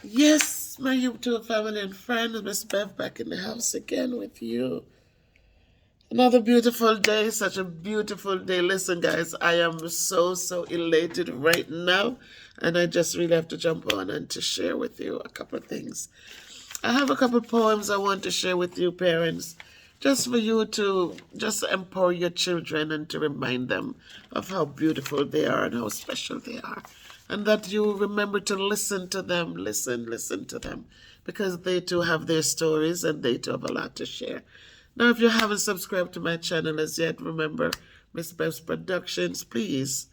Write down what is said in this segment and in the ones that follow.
Yes, my YouTube family and friends, Miss Bev back in the house again with you. Another beautiful day, such a beautiful day. Listen, guys, I am so elated right now, and I just really have to jump on and to share with you a couple of things. I have a couple of poems I want to share with you, parents, just for you to just empower your children and to remind them of how beautiful they are and how special they are. And that you remember to listen to them, listen to them, because they too have their stories and they too have a lot to share. Now, if you haven't subscribed to my channel as yet, remember Miss Bev's Productions, please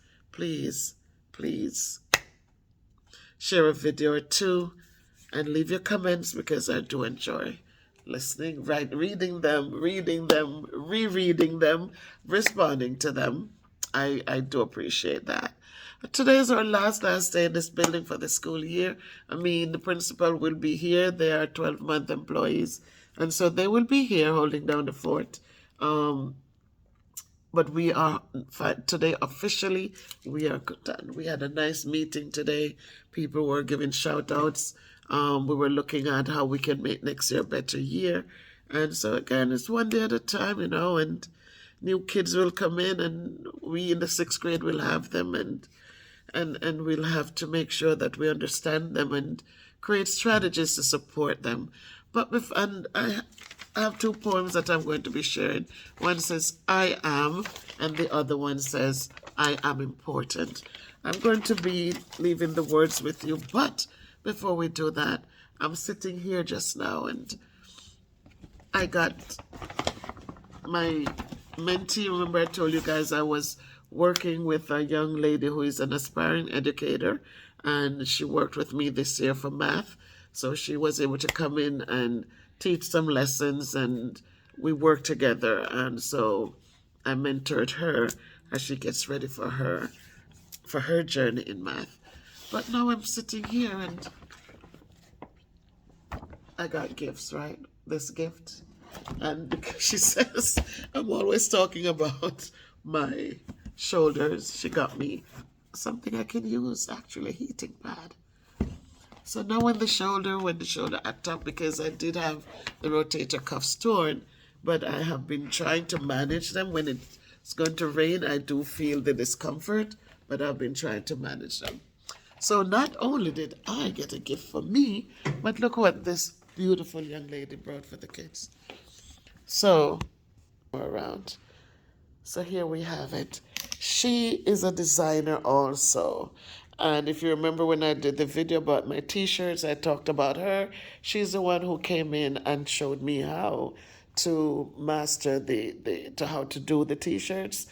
share a video or two and leave your comments because I do enjoy listening, reading them, rereading them, responding to them. I do appreciate that. Today is our last day in this building for the school year. I mean, the principal will be here. They are 12-month employees, and so they will be here holding down the fort. But we are today officially, we are done. We had a nice meeting today. People were giving shout outs. We were looking at how we can make next year a better year. And so again, it's one day at a time, and new kids will come in and we in the sixth grade will have them and we'll have to make sure that we understand them and create strategies to support them. And I have two poems that I'm going to be sharing. One says, I am, and the other one says, I am important. I'm going to be leaving the words with you, but before we do that, I'm sitting here just now and I got my mentee. Remember I told you guys I was working with a young lady who is an aspiring educator, and she worked with me this year for math. So she was able to come in and teach some lessons, and we worked together. And so I mentored her as she gets ready for her journey in math. But now I'm sitting here and I got gifts, right? This gift. And because she says I'm always talking about my shoulders, she got me something I can use, actually, a heating pad. So now when the shoulder act up, because I did have the rotator cuffs torn, but I have been trying to manage them. When it's going to rain, I do feel the discomfort, but I've been trying to manage them. So not only did I get a gift for me, but look what this beautiful young lady brought for the kids. So, around. So here we have it. She is a designer also. And if you remember when I did the video about my t-shirts, I talked about her. She's the one who came in and showed me how to master how to do the t-shirts.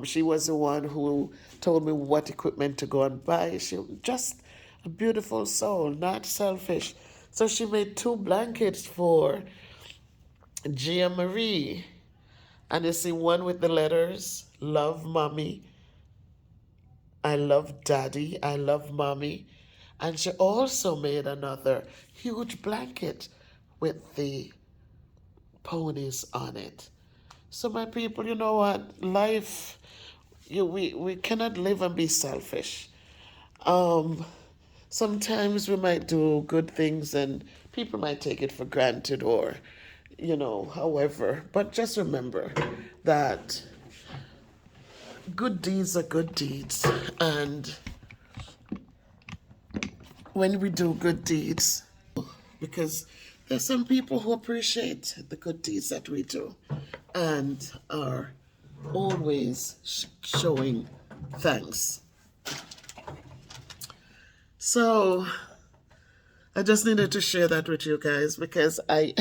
She was the one who told me what equipment to go and buy. She was just a beautiful soul, not selfish. So she made 2 blankets for Gia Marie. And you see one with the letters, love mommy, I love daddy, I love mommy. And she also made another huge blanket with the ponies on it. So my people, you know what? Life, we cannot live and be selfish. Sometimes we might do good things and people might take it for granted or, however. But just remember that good deeds are good deeds. And when we do good deeds, because there's some people who appreciate the good deeds that we do and are always showing thanks. So I just needed to share that with you guys because I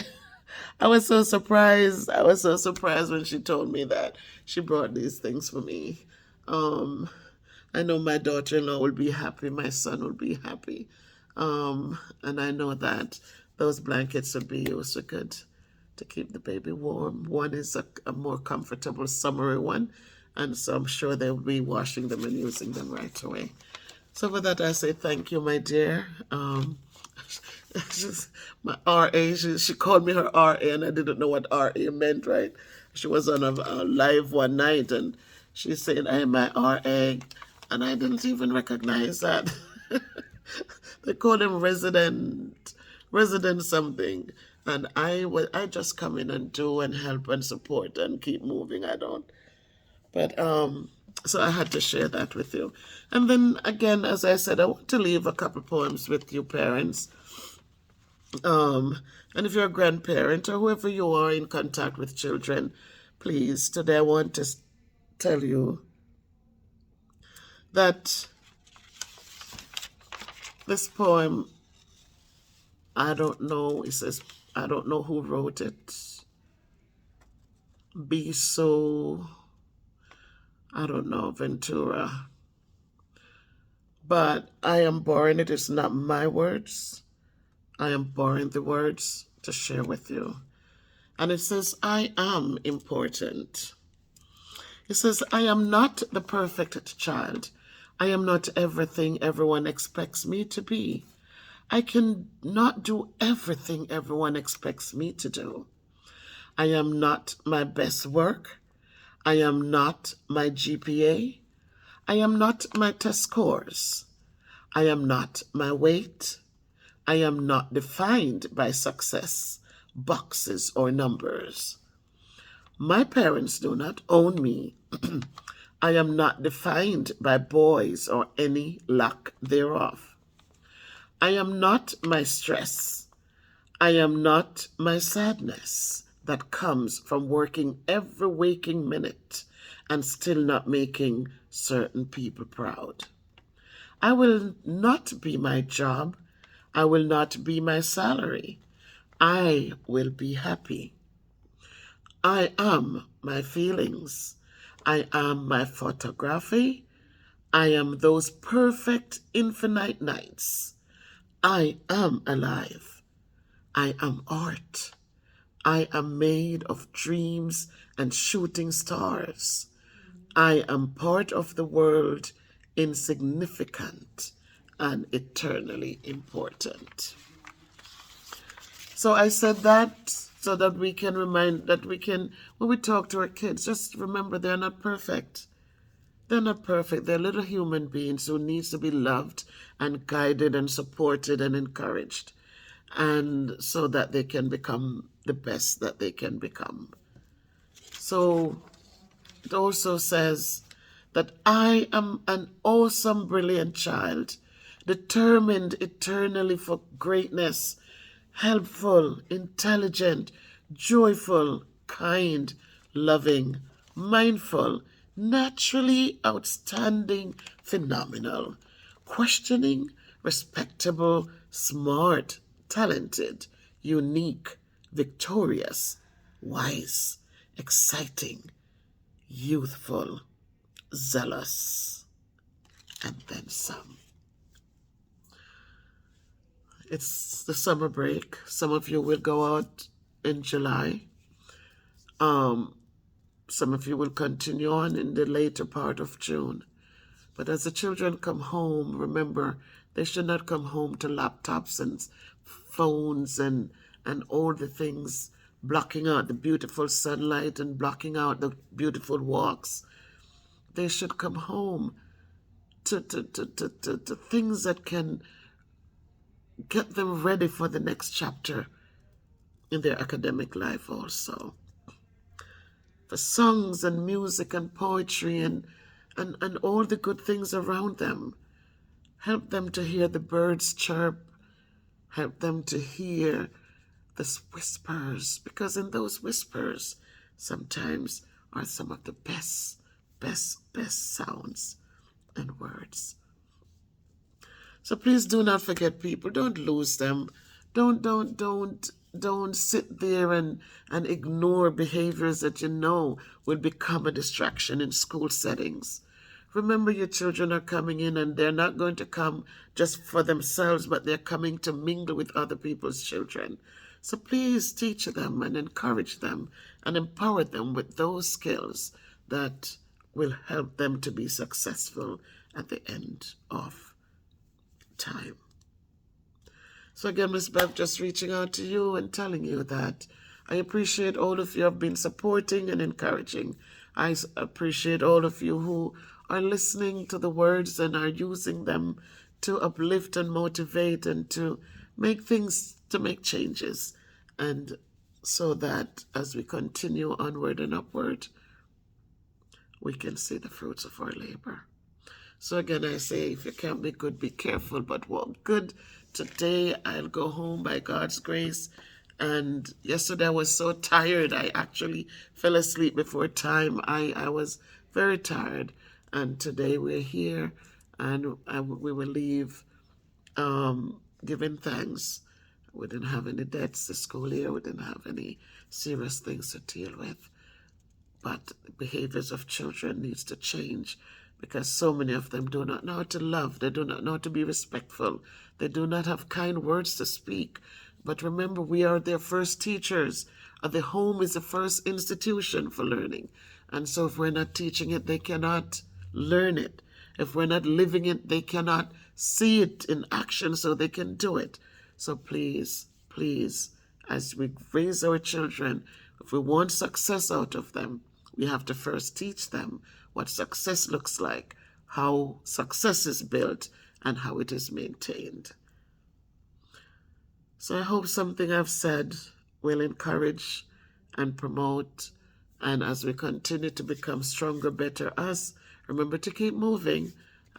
was so surprised. I was so surprised when she told me that she brought these things for me. I know my daughter-in-law will be happy. My son will be happy. And I know that those blankets will be used for good to keep the baby warm. One is a more comfortable summery one, and so I'm sure they'll be washing them and using them right away. So for that, I say thank you, my dear. My RA, she called me her RA, and I didn't know what RA meant, right? She was on a live one night, and she said, I am my RA, and I didn't even recognize that. they call them resident something. And I just come in and do and help and support and keep moving. I don't. But so I had to share that with you. And then again, as I said, I want to leave a couple poems with you parents. And if you're a grandparent or whoever you are in contact with children, please, today I want to tell you that this poem, I don't know, it says, I don't know who wrote it. Be so, I don't know, Ventura. But I am borrowing it. It's not my words. I am borrowing the words to share with you. And it says, I am important. It says, I am not the perfect child. I am not everything everyone expects me to be. I can not do everything everyone expects me to do. I am not my best work. I am not my GPA. I am not my test scores. I am not my weight. I am not defined by success, boxes, or numbers. My parents do not own me. I am not defined by boys or any lack thereof. I am not my stress. I am not my sadness that comes from working every waking minute and still not making certain people proud. I will not be my job. I will not be my salary. I will be happy. I am my feelings. I am my photography. I am those perfect infinite nights. I am alive. I am art. I am made of dreams and shooting stars. I am part of the world, insignificant and eternally important. So I said that so that we can remind, that we can, when we talk to our kids, just remember they're not perfect. They're not perfect. They're little human beings who needs to be loved and guided and supported and encouraged, and so that they can become the best that they can become. So it also says that I am an awesome, brilliant child, determined eternally for greatness, helpful, intelligent, joyful, kind, loving, mindful, naturally outstanding, phenomenal, questioning, respectable, smart, talented, unique, victorious, wise, exciting, youthful, zealous, and then some. It's the summer break. Some of you will go out in July. Some of you will continue on in the later part of June. But as the children come home, remember, they should not come home to laptops and phones and all the things blocking out the beautiful sunlight and blocking out the beautiful walks. They should come home to things that can get them ready for the next chapter in their academic life also. For songs and music and poetry and all the good things around them. Help them to hear the birds chirp. Help them to hear the whispers, because in those whispers sometimes are some of the best sounds and words. So please do not forget people. Don't lose them. Don't sit there and ignore behaviors that you know will become a distraction in school settings. Remember, your children are coming in, and they're not going to come just for themselves, but they're coming to mingle with other people's children. So please teach them and encourage them and empower them with those skills that will help them to be successful at the end of time. So again, Ms. Bev, just reaching out to you and telling you that I appreciate all of you have been supporting and encouraging. I appreciate all of you who are listening to the words and are using them to uplift and motivate and to make changes. And so that as we continue onward and upward, we can see the fruits of our labor. So again, I say, if you can't be good, be careful, but walk good. Today, I'll go home by God's grace. And yesterday, I was so tired. I actually fell asleep before time. I was very tired. And today, we're here, and we will leave giving thanks. We didn't have any debts this school year. We didn't have any serious things to deal with. But the behaviors of children needs to change, because so many of them do not know how to love. They do not know how to be respectful. They do not have kind words to speak. But remember, we are their first teachers. The home is the first institution for learning. And so if we're not teaching it, they cannot learn it. If we're not living it, they cannot see it in action so they can do it. So please, please, as we raise our children, if we want success out of them, we have to first teach them what success looks like, how success is built, and how it is maintained. So I hope something I've said will encourage and promote. And as we continue to become stronger, better us, remember to keep moving.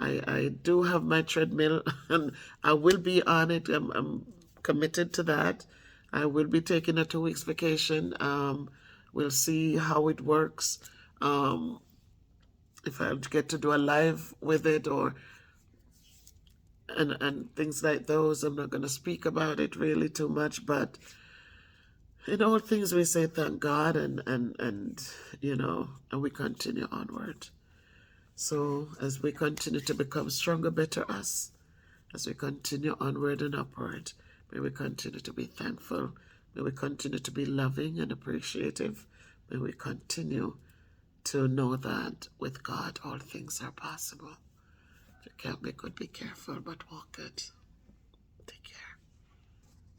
I do have my treadmill, and I will be on it. I'm committed to that. I will be taking a 2 weeks vacation. We'll see how it works. If I get to do a live with it and things like those, I'm not going to speak about it really too much. But in all things, we say thank God, and we continue onward. So as we continue to become stronger, better us, as we continue onward and upward, may we continue to be thankful. May we continue to be loving and appreciative. May we continue to know that with God all things are possible. If you can't be good, be careful, but walk good.